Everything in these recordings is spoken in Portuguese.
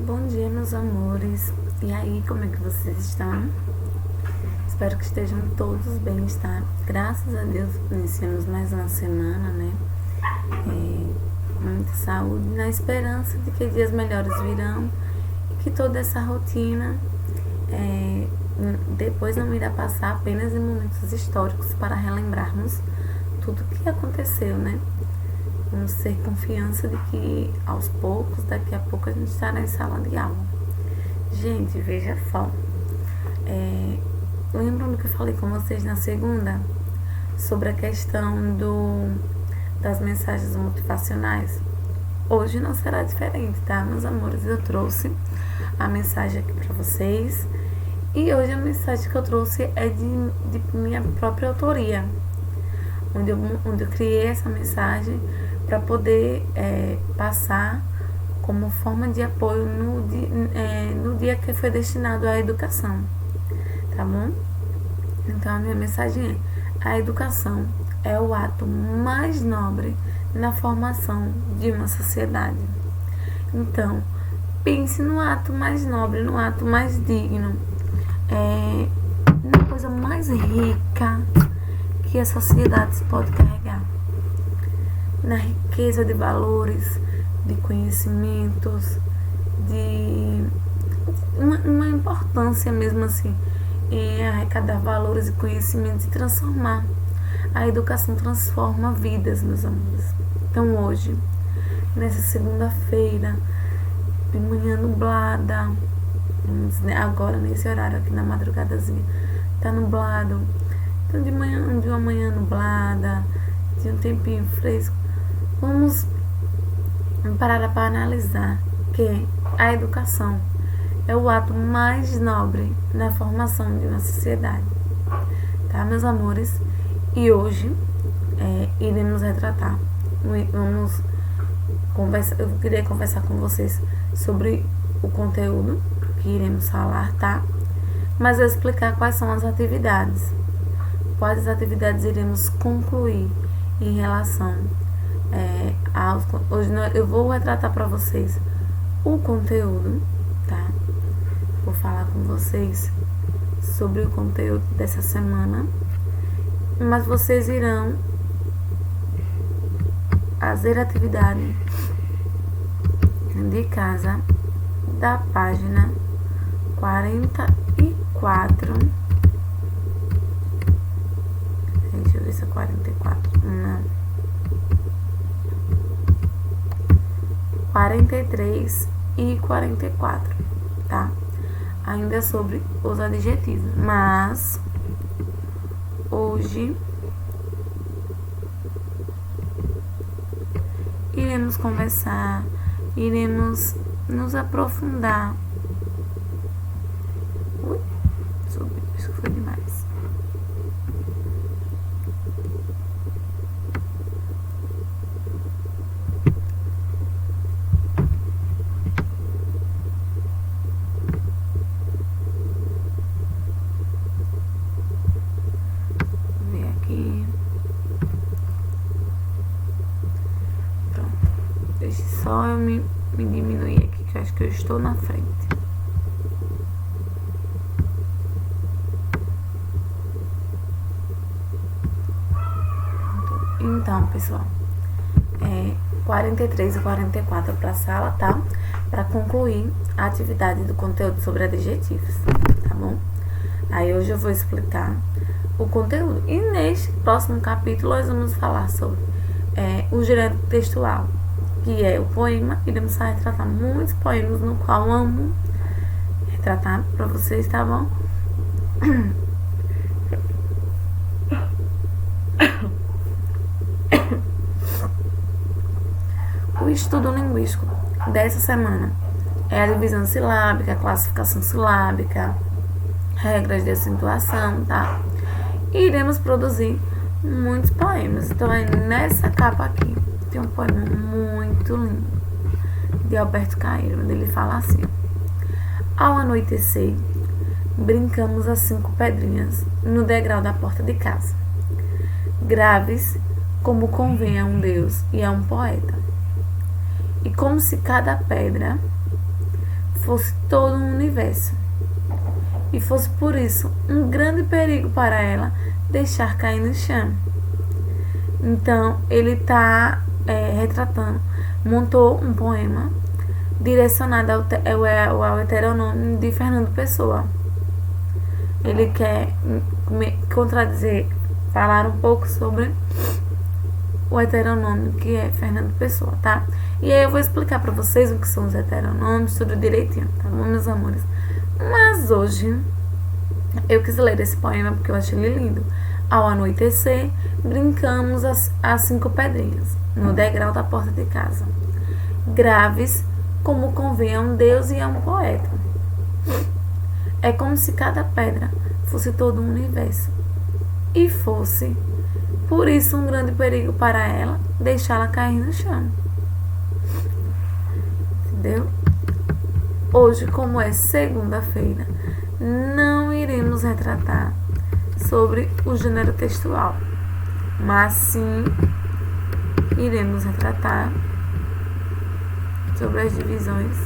Bom dia, meus amores. E aí, como é que vocês estão? Espero que estejam todos bem, tá? Graças a Deus, iniciamos mais uma semana, né? Muita saúde, na esperança de que dias melhores virão e que toda essa rotina depois não irá passar apenas em momentos históricos para relembrarmos tudo o que aconteceu, né? Vamos ter confiança de que aos poucos, daqui a pouco a gente estará em sala de aula. Gente, veja só. Lembram do que eu falei com vocês na segunda? Sobre a questão das mensagens motivacionais? Hoje não será diferente, tá, meus amores? Eu trouxe a mensagem aqui pra vocês. E hoje a mensagem que eu trouxe é de minha própria autoria. Onde eu criei essa mensagem para poder passar como forma de apoio no dia que foi destinado à educação, tá bom? Então a minha mensagem é: a educação é o ato mais nobre na formação de uma sociedade. Então, pense no ato mais nobre, no ato mais digno, na coisa mais rica que a sociedade pode carregar, na riqueza de valores, de conhecimentos, de uma importância mesmo assim em arrecadar valores e conhecimentos e transformar. A educação transforma vidas, meus amores. Então hoje, nessa segunda-feira, de manhã nublada, agora nesse horário aqui na madrugadazinha, tá nublado. Então de uma manhã nublada, de um tempinho fresco, vamos parar para analisar que a educação é o ato mais nobre na formação de uma sociedade, tá, meus amores? E hoje iremos retratar, vamos conversar, eu queria conversar com vocês sobre o conteúdo que iremos falar, tá? Mas eu explicar quais são as atividades, quais atividades iremos concluir em relação hoje eu vou retratar para vocês o conteúdo, tá? Vou falar com vocês sobre o conteúdo dessa semana, mas vocês irão fazer atividade de casa da página 44. Deixa eu ver se é 44. Não. 43 e 44, tá? Ainda sobre os adjetivos, mas hoje iremos conversar, iremos nos aprofundar. Subiu, isso foi demais. Deixa só eu me diminuir aqui, que eu acho que eu estou na frente. Então, pessoal, 43 e 44 para a sala, tá? Para concluir a atividade do conteúdo sobre adjetivos, tá bom? Aí hoje eu vou explicar o conteúdo. E neste próximo capítulo nós vamos falar sobre o gênero textual, que é o poema. Iremos retratar muitos poemas, no qual amo retratar para vocês, tá bom? O estudo linguístico dessa semana é a divisão silábica, a classificação silábica, regras de acentuação, tá? E iremos produzir muitos poemas. Então, nessa capa aqui tem um poema muito lindo de Alberto Caeiro, onde ele fala assim: ao anoitecer, brincamos as 5 pedrinhas no degrau da porta de casa, graves como convém a um deus e a um poeta. E como se cada pedra fosse todo um universo, e fosse por isso um grande perigo para ela deixar cair no chão. Então ele está retratando, montou um poema direcionado ao heteronômio de Fernando Pessoa. Ele quer contradizer, falar um pouco sobre o heteronômio que é Fernando Pessoa, tá? E aí eu vou explicar para vocês o que são os heteronômios, tudo direitinho, tá bom, meus amores? Mas hoje eu quis ler esse poema porque eu achei ele lindo. Ao anoitecer, brincamos as 5 pedrinhas no degrau da porta de casa, graves como convém a um deus e a um poeta. É como se cada pedra fosse todo um universo, e fosse, por isso, um grande perigo para ela deixá-la cair no chão. Entendeu? Hoje, como é segunda-feira, não iremos retratar sobre o gênero textual, mas sim iremos retratar sobre as divisões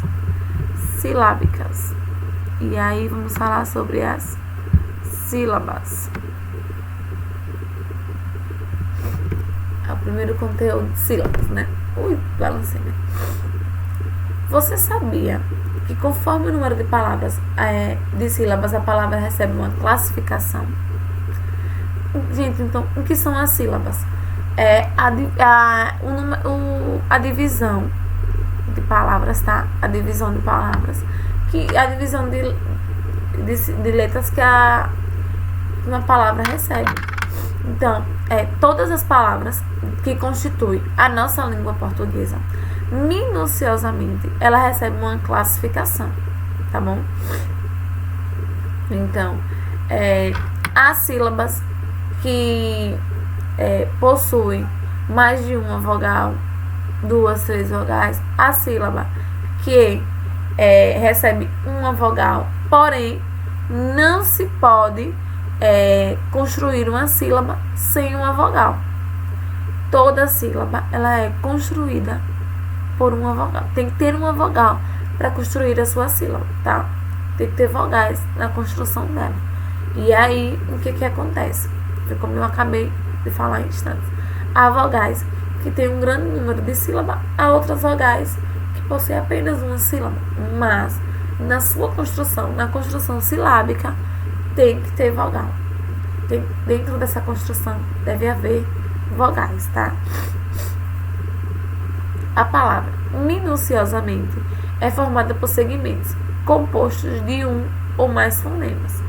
silábicas. E aí vamos falar sobre as sílabas. É o primeiro conteúdo de sílabas, né? Ui, balancei, né? Você sabia que conforme o número de palavras, de sílabas, a palavra recebe uma classificação? Gente, então, o que são as sílabas? É a divisão de palavras, tá? A divisão de palavras. A divisão de letras que uma palavra recebe. Então, todas as palavras que constituem a nossa língua portuguesa, minuciosamente, ela recebe uma classificação, tá bom? Então, as sílabas que possuem mais de uma vogal, 2, 3 vogais, a sílaba que recebe uma vogal, porém não se pode construir uma sílaba sem uma vogal. Toda sílaba ela é construída por uma vogal. Tem que ter uma vogal para construir a sua sílaba, tá? Tem que ter vogais na construção dela. E aí, o que acontece? Foi como eu acabei de falar em instantes. Há vogais que tem um grande número de sílabas, há outras vogais que possuem apenas uma sílaba. Mas, na sua construção, na construção silábica, tem que ter vogal. Dentro dessa construção deve haver vogais, tá? A palavra minuciosamente é formada por segmentos compostos de um ou mais fonemas,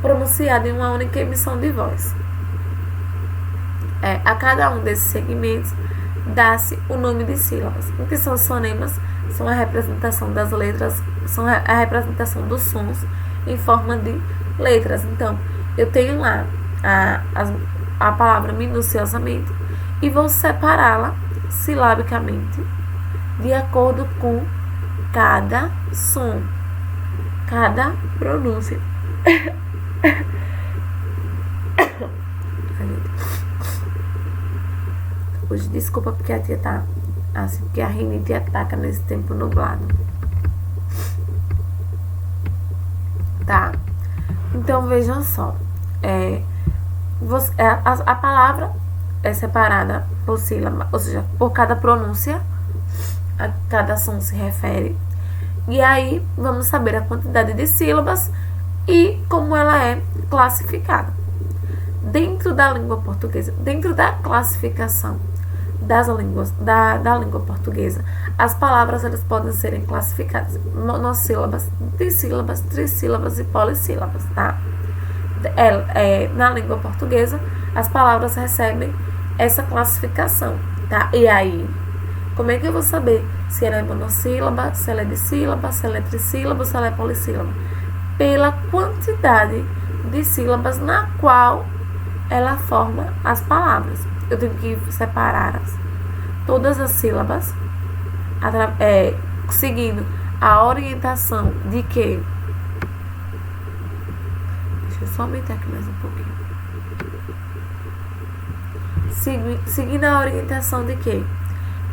pronunciado em uma única emissão de voz. A cada um desses segmentos dá-se o nome de sílabas. O que são os fonemas? São a representação das letras, são a representação dos sons em forma de letras. Então, eu tenho lá a palavra minuciosamente e vou separá-la silabicamente de acordo com cada som, cada pronúncia. Hoje, desculpa porque a tia tá assim, porque a rinite ataca nesse tempo nublado. Tá? Então vejam só. A palavra é separada por sílaba, ou seja, por cada pronúncia, a cada som se refere. E aí vamos saber a quantidade de sílabas e como ela é classificada. Dentro da língua portuguesa, dentro da classificação das línguas, da língua portuguesa, as palavras elas podem serem classificadas monossílabas, dissílabas, trissílabas e polissílabas, tá? Na língua portuguesa, as palavras recebem essa classificação, tá? E aí, como é que eu vou saber se ela é monossílaba, se ela é dissílaba, se ela é trissílaba, se ela é polissílaba? Pela quantidade de sílabas na qual ela forma as palavras. Eu tenho que separar todas as sílabas seguindo a orientação de que... Deixa eu só aumentar aqui mais um pouquinho. Seguindo a orientação de que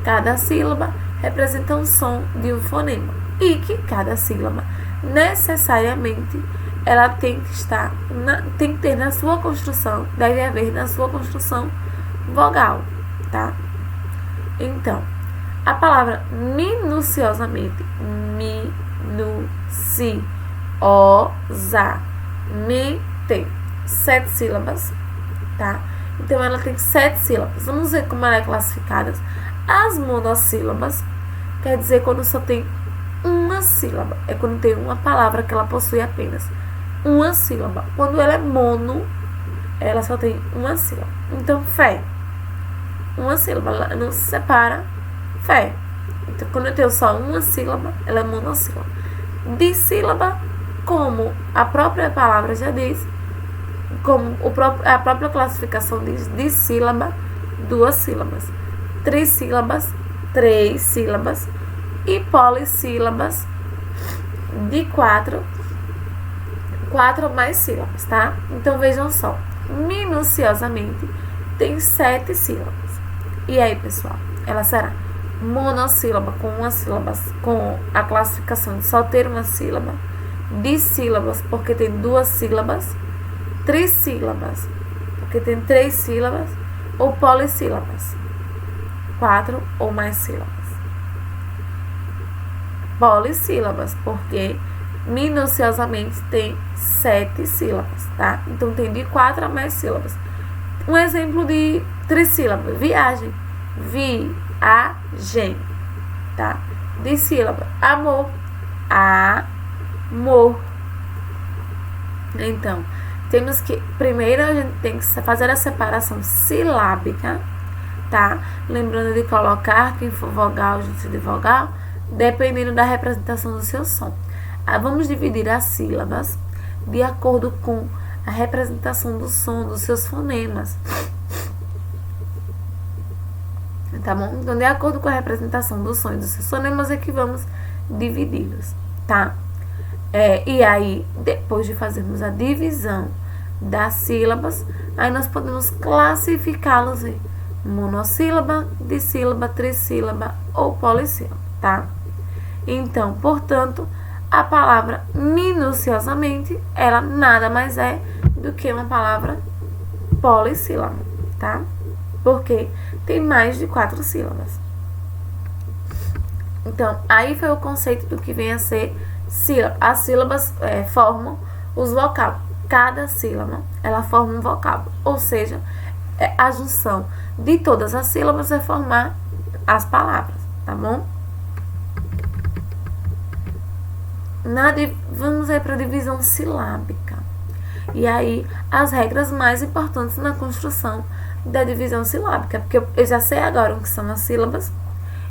cada sílaba representa um som de um fonema. e que cada sílaba necessariamente ela tem que ter na sua construção, deve haver na sua construção vogal, tá? Então, a palavra minuciosamente, tem 7 sílabas, tá? Então ela tem 7 sílabas. Vamos ver como ela é classificada. As monossílabas quer dizer quando só tem uma sílaba. É quando tem uma palavra que ela possui apenas uma sílaba. Quando ela é mono, ela só tem uma sílaba. Então, fé, uma sílaba, ela não se separa. Fé. Então, quando eu tenho só uma sílaba, ela é monossílaba. Dissílaba, como a própria palavra já diz, como a própria classificação diz, dissílaba, 2 sílabas. Trissílabas, 3 sílabas. E polissílabas, de 4 ou mais sílabas, tá? Então, vejam só. Minuciosamente, tem 7 sílabas. E aí, pessoal, ela será monossílaba com uma sílaba, com a classificação de só ter uma sílaba. Dissílabas, porque tem 2 sílabas. Trissílabas, porque tem 3 sílabas. Ou polissílabas, 4 ou mais sílabas. Polissílabas, porque minuciosamente tem 7 sílabas, tá? Então tem de 4 a mais sílabas. Um exemplo de trissílaba: viagem, viagem, tá? Dissílaba: amor, amor. Então, temos que, primeiro a gente tem que fazer a separação silábica, tá? Lembrando de colocar quem for vogal junto de vogal, dependendo da representação do seu som. Vamos dividir as sílabas de acordo com a representação do som, dos seus fonemas. Tá bom? Então, de acordo com a representação do som e dos seus fonemas, é que vamos dividi-los, tá? E aí, depois de fazermos a divisão das sílabas, aí nós podemos classificá-los em monossílaba, dissílaba, trissílaba ou polissílaba, tá? Então, portanto, a palavra minuciosamente, ela nada mais é do que uma palavra polissílaba, tá? Porque tem mais de 4 sílabas. Então, aí foi o conceito do que vem a ser sílaba. As sílabas formam os vocábulos. Cada sílaba, ela forma um vocábulo. Ou seja, a junção de todas as sílabas vai formar as palavras, tá bom? Vamos aí para a divisão silábica. E aí, as regras mais importantes na construção da divisão silábica. Porque eu já sei agora o que são as sílabas.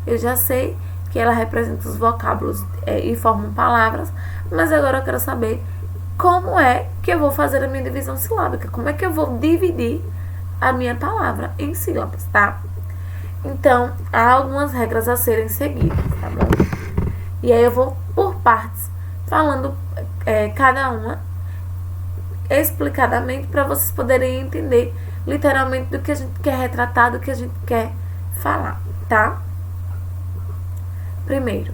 Eu já sei que ela representa os vocábulos e formam palavras. Mas agora eu quero saber como é que eu vou fazer a minha divisão silábica. Como é que eu vou dividir a minha palavra em sílabas, tá? Então, há algumas regras a serem seguidas, tá bom? E aí eu vou por partes, falando cada uma explicadamente para vocês poderem entender literalmente do que a gente quer retratar, do que a gente quer falar, tá? Primeiro,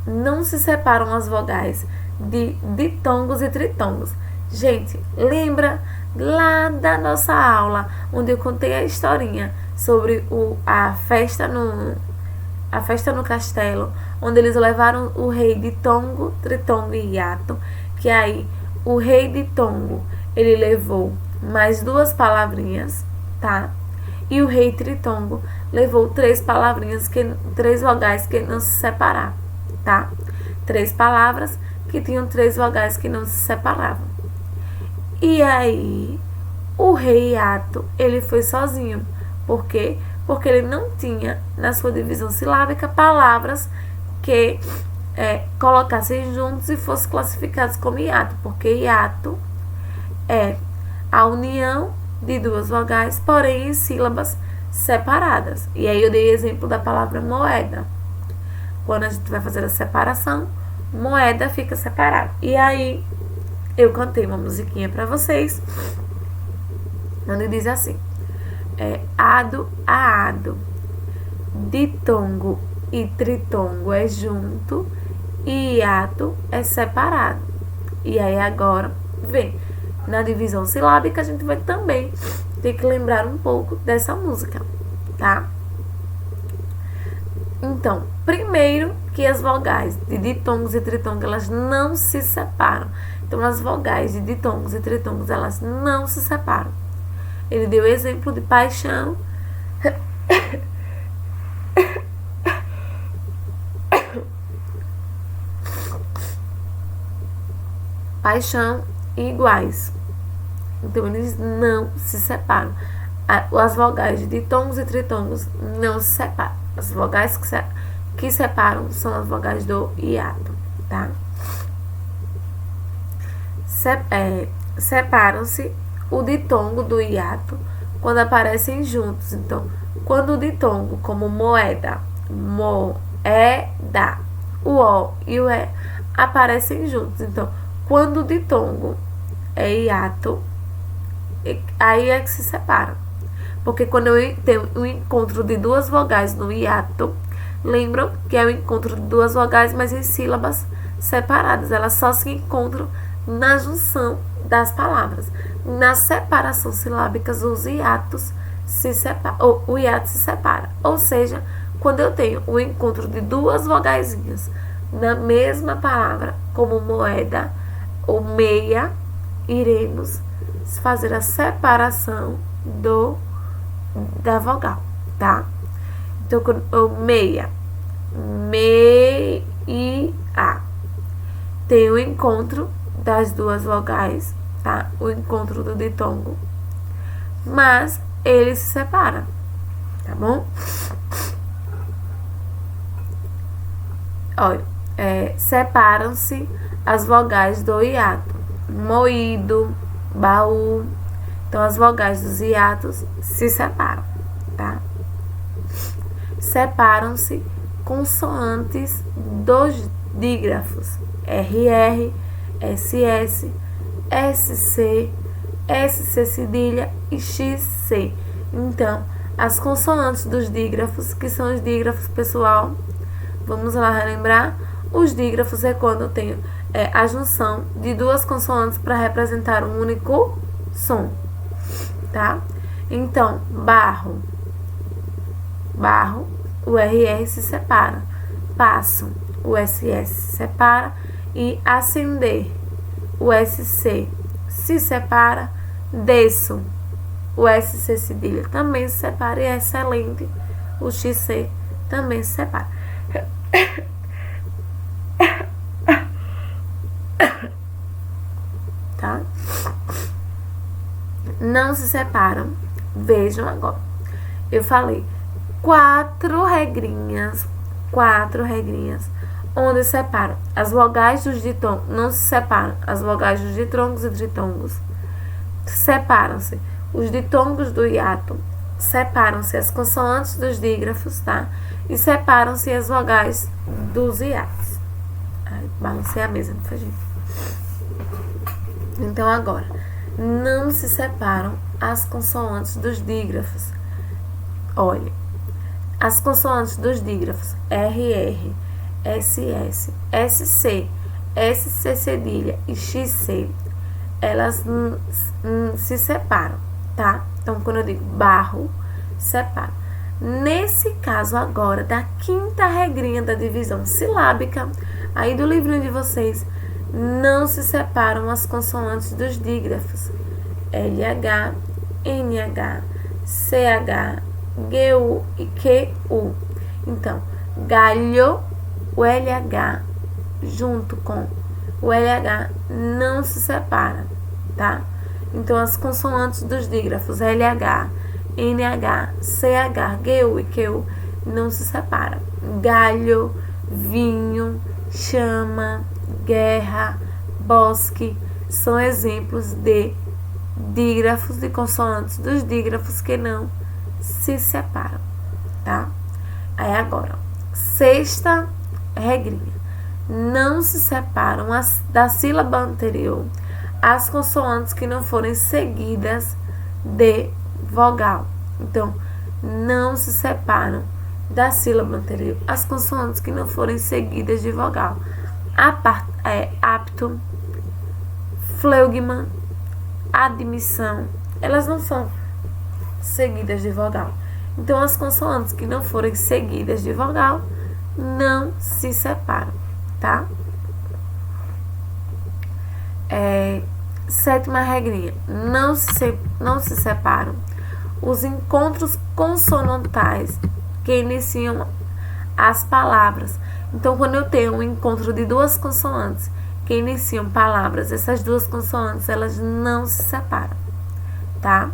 não se separam as vogais de ditongos e tritongos. Gente, lembra lá da nossa aula onde eu contei a historinha sobre a festa no castelo, onde eles levaram o rei ditongo, tritongo e hiato, que aí o rei ditongo, ele levou mais 2 palavrinhas, tá? E o rei tritongo levou 3 palavrinhas, 3 vogais que não se separavam, tá? 3 palavras que tinham 3 vogais que não se separavam. E aí, o rei hiato, ele foi sozinho. Por quê? Porque ele não tinha, na sua divisão silábica, palavras que colocassem juntos e fossem classificados como hiato. Porque hiato é a união de 2 vogais, porém em sílabas separadas. E aí eu dei exemplo da palavra moeda. Quando a gente vai fazer a separação, moeda fica separada. E aí eu cantei uma musiquinha para vocês, onde diz assim: ado a ado, ditongo e tritongo é junto, e hiato é separado. E aí agora, vem, na divisão silábica a gente vai também ter que lembrar um pouco dessa música, tá? Então, primeiro que as vogais de ditongos e tritongos, elas não se separam. Então, as vogais de ditongos e tritongos, elas não se separam. Ele deu exemplo de paixão, paixão e iguais. Então, eles não se separam. As vogais de ditongos e tritongos não se separam. As vogais que separam são as vogais do hiato, tá? Separam-se o ditongo do hiato quando aparecem juntos. Então, quando o ditongo, como moeda, moeda, o O e o E aparecem juntos. Então, quando o ditongo é hiato, aí é que se separam. Porque quando eu tenho o encontro de duas vogais no hiato, lembram que é o encontro de duas vogais, mas em sílabas separadas. Elas só se encontram na junção das palavras. Na separação silábica, os hiatos o hiato se separa. Ou seja, quando eu tenho o encontro de duas vogaizinhas na mesma palavra, como moeda ou meia, iremos fazer a separação da vogal, tá? Então, meia, tem o encontro das duas vogais, tá? O encontro do ditongo, mas ele se separa, tá bom? Olha, separam-se as vogais do hiato, moído, baú. Então, as vogais dos hiatos se separam, tá? Separam-se consoantes dos dígrafos, RR, SS, SC, SC cedilha e XC. Então, as consoantes dos dígrafos, que são os dígrafos, pessoal, vamos lá relembrar. Os dígrafos é quando eu tenho a junção de duas consoantes para representar um único som, tá? Então, barro, o RR se separa. Passo, o SS se separa. E acender, o SC se separa. Desço, o SC cedilha também se separa. E excelente, o XC também se separa. Tá? Não se separam. Vejam agora. Eu falei quatro regrinhas onde separam. As vogais dos ditongos não se separam. As vogais dos ditrongos e tritongos separam-se. Os ditongos do hiato separam-se as consoantes dos dígrafos, tá? E separam-se as vogais dos hiatos. Ai, balancei a mesa, não foi, gente? Então, agora, não se separam as consoantes dos dígrafos. Olha, as consoantes dos dígrafos RR, SS, SC, SC cedilha e XC, elas se separam, tá? Então, quando eu digo barro, separa. Nesse caso agora, da quinta regrinha da divisão silábica, aí do livrinho de vocês, não se separam as consoantes dos dígrafos. LH, NH, CH, GU e QU. Então, galho, o LH junto com o LH não se separa, tá? Então, as consoantes dos dígrafos LH, NH, CH, GU e QU não se separam. Galho, vinho, chama, guerra, bosque são exemplos de dígrafos, de consoantes dos dígrafos que não se separam, tá? Aí agora, sexta regrinha. Não se separam da sílaba anterior as consoantes que não forem seguidas de vogal. Então, não se separam da sílaba anterior as consoantes que não forem seguidas de vogal. apto, fleugma, admissão, elas não são seguidas de vogal. Então, as consoantes que não forem seguidas de vogal não se separam, tá? Sétima regrinha, não se separam os encontros consonantais que iniciam as palavras. Então, quando eu tenho um encontro de duas consoantes que iniciam palavras, essas duas consoantes, elas não se separam, tá?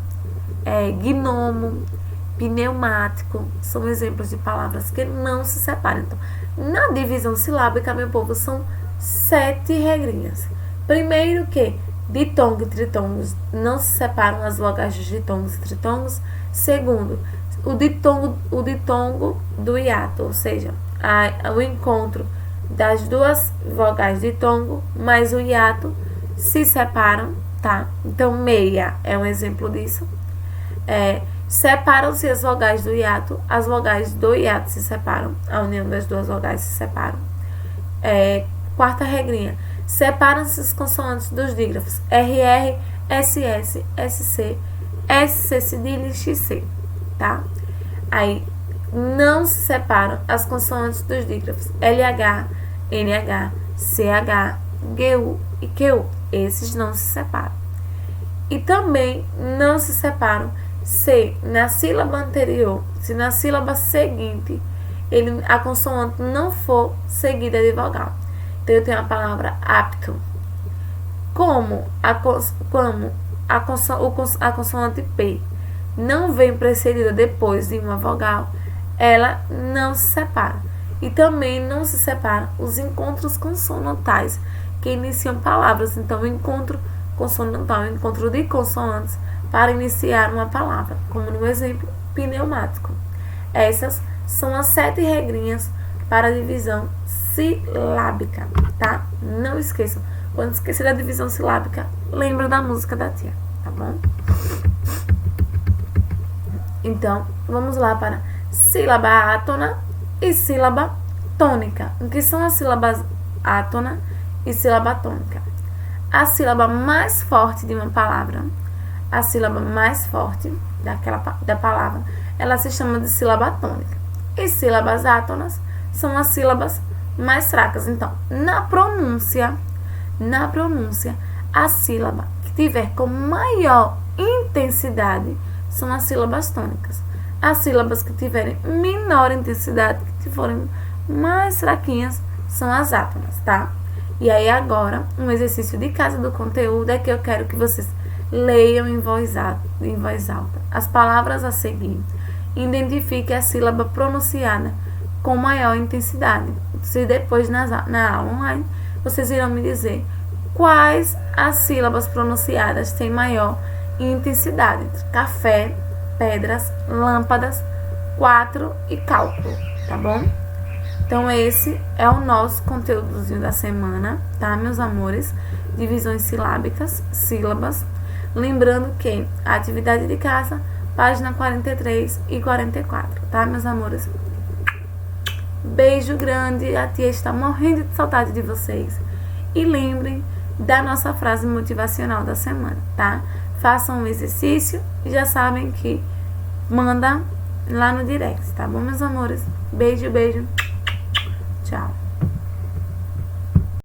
Gnomo, pneumático, são exemplos de palavras que não se separam. Então, na divisão silábica, meu povo, são 7 regrinhas. Primeiro que ditongo e tritongos não se separam as vogais dos ditongos e tritongos. Segundo, o ditongo do hiato, ou seja, o encontro das duas vogais ditongo mais o hiato se separam, tá? Então, meia é um exemplo disso. Separam-se as vogais do hiato se separam, a união das duas vogais se separam. Quarta regrinha, separam-se as consoantes dos dígrafos RR, SS, SC, SC cedilha e XC, tá? Aí, não se separam as consoantes dos dígrafos LH, NH, CH, GU e QU. Esses não se separam. E também não se separam se na sílaba anterior, se na sílaba seguinte, a consoante não for seguida de vogal. Então, eu tenho a palavra apto. Como a consoante P não vem precedida depois de uma vogal, ela não se separa. E também não se separam os encontros consonantais que iniciam palavras. Então, o encontro consonantal, o encontro de consoantes para iniciar uma palavra, como no exemplo pneumático. Essas são as 7 regrinhas para a divisão silábica, tá? Não esqueçam. Quando esquecer da divisão silábica, lembra da música da tia, tá bom? Então, vamos lá para sílaba átona e sílaba tônica. O que são as sílabas átona e sílaba tônica? A sílaba mais forte de uma palavra, a sílaba mais forte da palavra, ela se chama de sílaba tônica. E sílabas átonas são as sílabas mais fracas. Então, na pronúncia, a sílaba que tiver com maior intensidade são as sílabas tônicas. As sílabas que tiverem menor intensidade, que forem mais fraquinhas, são as átonas, tá? E aí agora, um exercício de casa do conteúdo é que eu quero que vocês leiam em voz alta as palavras a seguir. Identifique a sílaba pronunciada com maior intensidade. Se depois na aula online, vocês irão me dizer quais as sílabas pronunciadas têm maior intensidade. Café, pedras, lâmpadas, 4 e cálculo, tá bom? Então, esse é o nosso conteúdozinho da semana, tá, meus amores? Divisões silábicas, sílabas. Lembrando que a atividade de casa, página 43 e 44, tá, meus amores? Beijo grande, a tia está morrendo de saudade de vocês. E lembrem da nossa frase motivacional da semana, tá? Façam um exercício e já sabem que manda lá no direct, tá bom, meus amores? Beijo, beijo. Tchau.